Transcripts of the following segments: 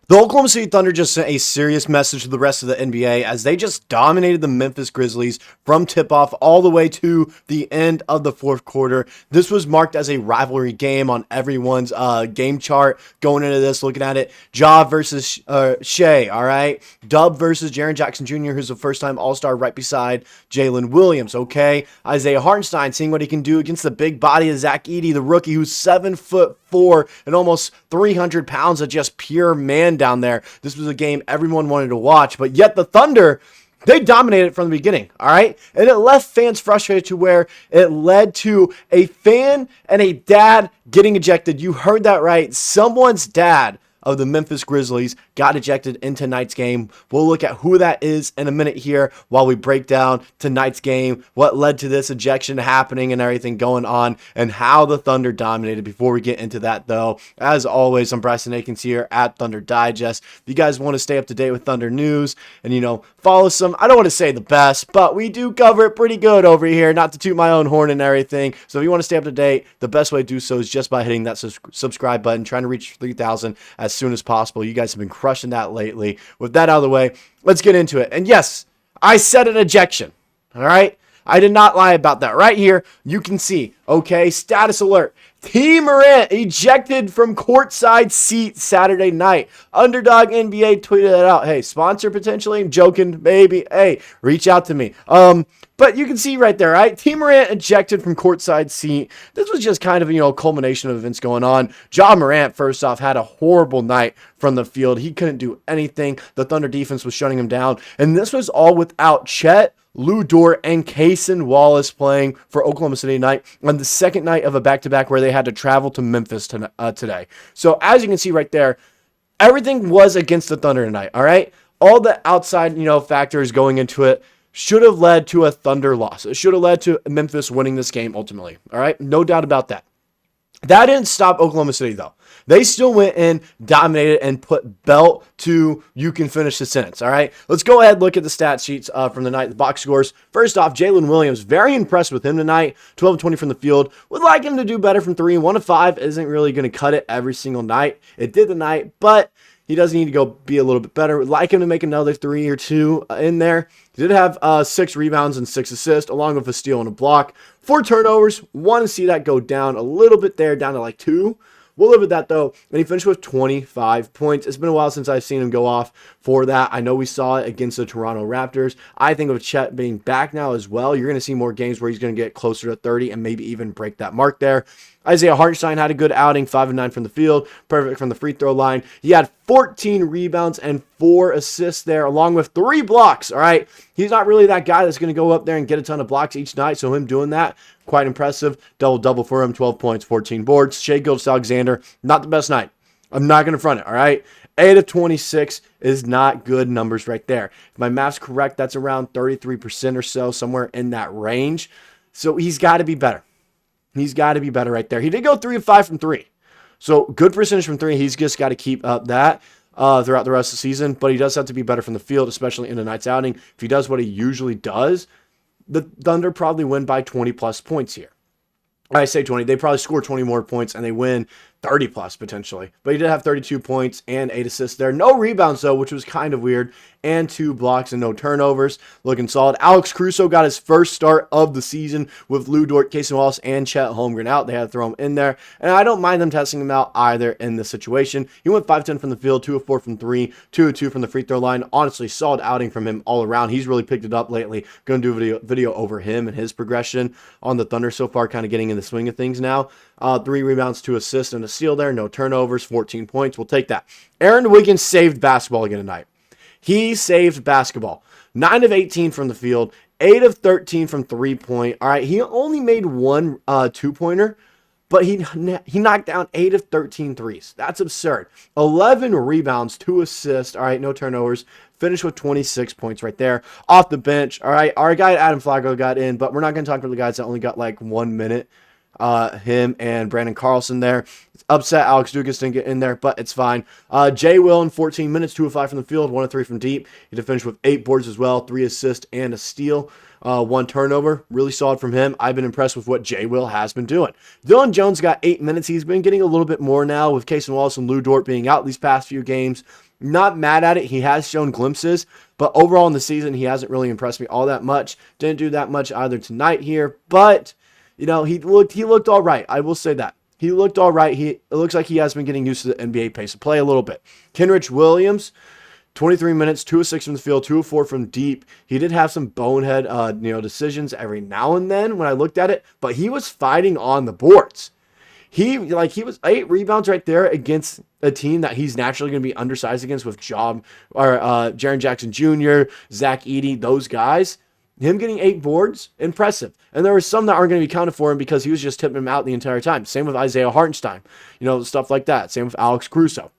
The Oklahoma City Thunder just sent a serious message to the rest of the NBA as they just dominated the Memphis Grizzlies from tip-off all the way to the end of the fourth quarter. This was marked as a rivalry game on everyone's game chart going into this, looking at it. Ja versus Shai, all right? Dub versus Jaren Jackson Jr., who's a first-time All-Star right beside Jalen Williams, okay? Isaiah Hartenstein seeing what he can do against the big body of Zach Edey, the rookie who's 7'4" and almost 300 pounds of just pure man down there. This was a game everyone wanted to watch, but yet the Thunder, they dominated from the beginning, all right? And it left fans frustrated to where it led to a fan and a dad getting ejected. You heard that right. Someone's dad of the Memphis Grizzlies got ejected in tonight's game. We'll look at who that is in a minute here while we break down tonight's game, what led to this ejection happening and everything going on, and how the Thunder dominated. Before we get into that, though, as always, I'm Bryson Akins here at Thunder Digest. If you guys want to stay up to date with Thunder news and, follow some, I don't want to say the best, but we do cover it pretty good over here, not to toot my own horn and everything. So if you want to stay up to date, the best way to do so is just by hitting that subscribe button, trying to reach 3,000 as soon as possible. You guys have been crushing that lately. With that out of the way, let's get into it. And yes, I said an ejection. All right? I did not lie about that. Right here, you can see, okay, status alert. T. Morant ejected from courtside seat Saturday night. Underdog NBA tweeted that out. Hey, sponsor potentially? I'm joking, maybe. Hey, reach out to me. But you can see right there, right? T. Morant ejected from courtside seat. This was just kind of, a culmination of events going on. Ja Morant, first off, had a horrible night from the field. He couldn't do anything. The Thunder defense was shutting him down. And this was all without Chet, Dort, and Cason Wallace playing for Oklahoma City tonight on the second night of a back-to-back where they had to travel to Memphis today. So as you can see right there, everything was against the Thunder tonight, all right? All the outside, factors going into it should have led to a Thunder loss. It should have led to Memphis winning this game ultimately, all right? No doubt about that. That didn't stop Oklahoma City, though. They still went in, dominated, and put belt to you can finish the sentence, all right? Let's go ahead and look at the stat sheets from the night, the box scores. First off, Jalen Williams, very impressed with him tonight. 12 of 20 from the field. Would like him to do better from 3. 1 of 5 isn't really going to cut it every single night. It did tonight, but he does need to go be a little bit better. Would like him to make another 3 or 2 in there. He did have 6 rebounds and 6 assists, along with a steal and a block. 4 turnovers. Want to see that go down a little bit there, down to like 2. We'll live with that, though. And he finished with 25 points. It's been a while since I've seen him go off for that. I know we saw it against the Toronto Raptors. I think with Chet being back now as well, you're going to see more games where he's going to get closer to 30 and maybe even break that mark there. Isaiah Hartenstein had a good outing, 5 of 9 from the field, perfect from the free throw line. He had 14 rebounds and 4 assists there, along with 3 blocks, all right? He's not really that guy that's going to go up there and get a ton of blocks each night, so him doing that, quite impressive. Double-double for him, 12 points, 14 boards. Shai Gilgeous-Alexander, not the best night. I'm not going to front it, all right? 8 of 26 is not good numbers right there. If my math's correct, that's around 33% or so, somewhere in that range. So he's got to be better. He's got to be better right there. He did go 3 of 5 from 3. So good percentage from 3. He's just got to keep up that throughout the rest of the season. But he does have to be better from the field, especially in a night's outing. If he does what he usually does, the Thunder probably win by 20-plus points here. I say 20. They probably score 20 more points, and they win 30-plus potentially. But he did have 32 points and 8 assists there. No rebounds, though, which was kind of weird. And 2 blocks and no turnovers. Looking solid. Alex Caruso got his first start of the season with Dort, Cason Wallace, and Chet Holmgren out. They had to throw him in there. And I don't mind them testing him out either in this situation. He went 5-10 from the field, 2 of 4 from 3, 2 of 2 from the free throw line. Honestly, solid outing from him all around. He's really picked it up lately. Going to do a video over him and his progression on the Thunder so far, kind of getting in the swing of things now. 3 rebounds, 2 assists, and a steal there. No turnovers, 14 points. We'll take that. Aaron Wiggins saved basketball again tonight. He saved basketball. 9 of 18 from the field, 8 of 13 from 3-point. All right, he only made 1 2-pointer, but he knocked down 8 of 13 threes. That's absurd. 11 rebounds, 2 assists. All right, no turnovers. Finished with 26 points right there. Off the bench, all right, our guy Adam Flacco got in, but we're not going to talk about the guys that only got like 1 minute. him and Brandon Carlson there. Upset Alex Dugas didn't get in there, but it's fine. Jay Will in 14 minutes, 2 of 5 from the field, 1 of 3 from deep. He did finish with 8 boards as well, 3 assists and a steal. 1 turnover, really solid from him. I've been impressed with what Jay Will has been doing. Dylan Jones got 8 minutes. He's been getting a little bit more now with Cason Wallace and Dort being out these past few games. Not mad at it. He has shown glimpses, but overall in the season, he hasn't really impressed me all that much. Didn't do that much either tonight here, but he looked all right. I will say that. He looked all right. It looks like he has been getting used to the NBA pace of play a little bit. Kenrich Williams, 23 minutes, 2 of 6 from the field, 2 of 4 from deep. He did have some bonehead, decisions every now and then when I looked at it, but he was fighting on the boards. He was 8 rebounds right there against a team that he's naturally going to be undersized against with Jaren Jackson Jr., Zach Edey, those guys. Him getting 8 boards, impressive. And there were some that aren't going to be counted for him because he was just tipping him out the entire time. Same with Isaiah Hartenstein, stuff like that. Same with Alex Caruso.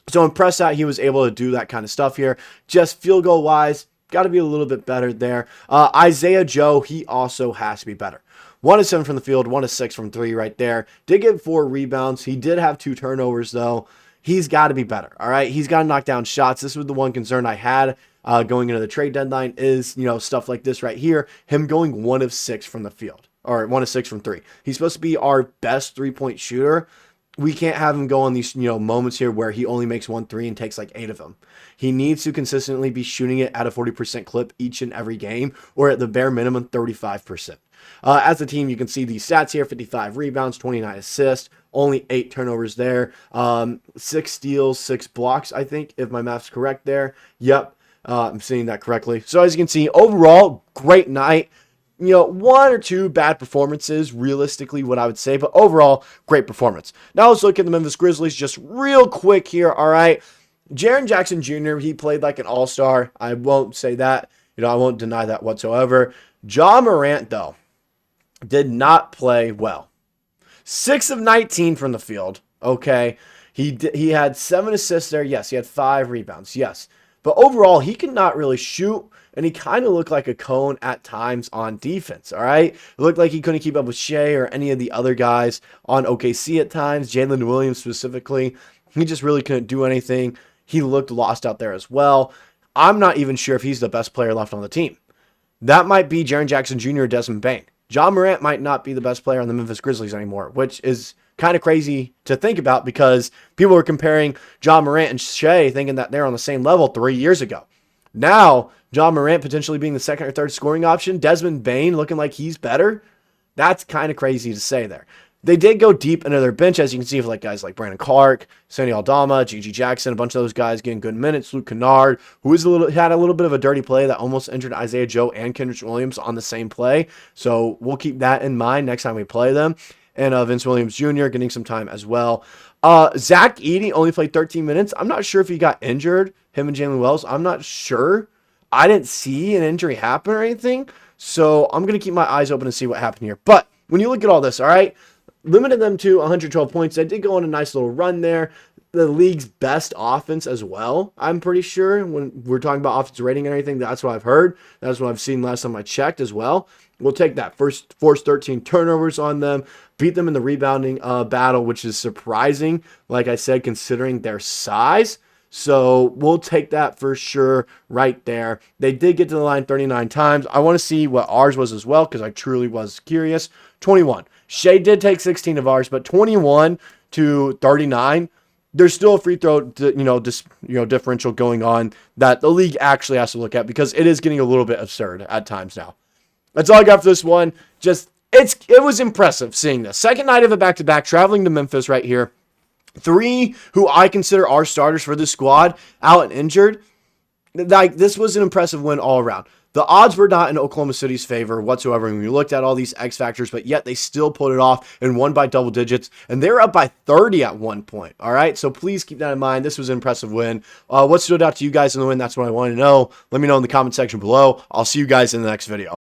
So impressed that he was able to do that kind of stuff here. Just field goal wise, got to be a little bit better there. Isaiah Joe, he also has to be better. 1 of 7 from the field, 1 of 6 from 3 right there. Did get 4 rebounds. He did have 2 turnovers though. He's got to be better. All right. He's got to knock down shots. This was the one concern I had going into the trade deadline is, stuff like this right here. Him going 1 of 6 from the field or 1 of 6 from 3. He's supposed to be our best 3-point shooter. We can't have him go on these, moments here where he only makes 1 3 and takes like 8 of them. He needs to consistently be shooting it at a 40% clip each and every game, or at the bare minimum, 35%. As a team, you can see these stats here, 55 rebounds, 29 assists, only 8 turnovers there, 6 steals, 6 blocks, I think, if my math's correct there. Yep, I'm seeing that correctly. So as you can see, overall, great night. 1 or 2 bad performances, realistically, what I would say, but overall, great performance. Now let's look at the Memphis Grizzlies just real quick here, all right? Jaren Jackson Jr., he played like an all-star. I won't say that. I won't deny that whatsoever. Ja Morant, though, did not play well. 6 of 19 from the field, okay? He had 7 assists there, yes. He had 5 rebounds, yes. But overall, he could not really shoot, and he kind of looked like a cone at times on defense, all right? It looked like he couldn't keep up with Shai or any of the other guys on OKC at times, Jalen Williams specifically. He just really couldn't do anything. He looked lost out there as well. I'm not even sure if he's the best player left on the team. That might be Jaren Jackson Jr. or Desmond Bane. Ja Morant might not be the best player on the Memphis Grizzlies anymore, which is kind of crazy to think about because people were comparing Ja Morant and Shai thinking that they're on the same level 3 years ago. Now, Ja Morant potentially being the second or third scoring option, Desmond Bane looking like he's better. That's kind of crazy to say there. They did go deep into their bench, as you can see, with guys like Brandon Clark, Sonny Aldama, Gigi Jackson, a bunch of those guys getting good minutes. Luke Kennard, who had a little bit of a dirty play that almost injured Isaiah Joe and Kenrich Williams on the same play. So we'll keep that in mind next time we play them. And Vince Williams Jr. getting some time as well. Zach Edey only played 13 minutes. I'm not sure if he got injured, him and Jalen Wells. I'm not sure. I didn't see an injury happen or anything. So I'm going to keep my eyes open and see what happened here. But when you look at all this, all right, limited them to 112 points. They did go on a nice little run there. The league's best offense as well, I'm pretty sure. When we're talking about offensive rating and everything, that's what I've heard. That's what I've seen last time I checked as well. We'll take that. Forced 13 turnovers on them. Beat them in the rebounding battle, which is surprising, like I said, considering their size. So we'll take that for sure right there. They did get to the line 39 times. I want to see what ours was as well because I truly was curious. 21. Shai did take 16 of ours, but 21 to 39, there's still a free throw, differential going on that the league actually has to look at because it is getting a little bit absurd at times now. That's all I got for this one. It was impressive seeing this. Second night of a back-to-back, traveling to Memphis right here. 3 who I consider are starters for this squad out and injured. This was an impressive win all around. The odds were not in Oklahoma City's favor whatsoever when we looked at all these X factors, but yet they still pulled it off and won by double digits, and they were up by 30 at one point. All right, so please keep that in mind. This was an impressive win. What stood out to you guys in the win? That's what I want to know. Let me know in the comment section below. I'll see you guys in the next video.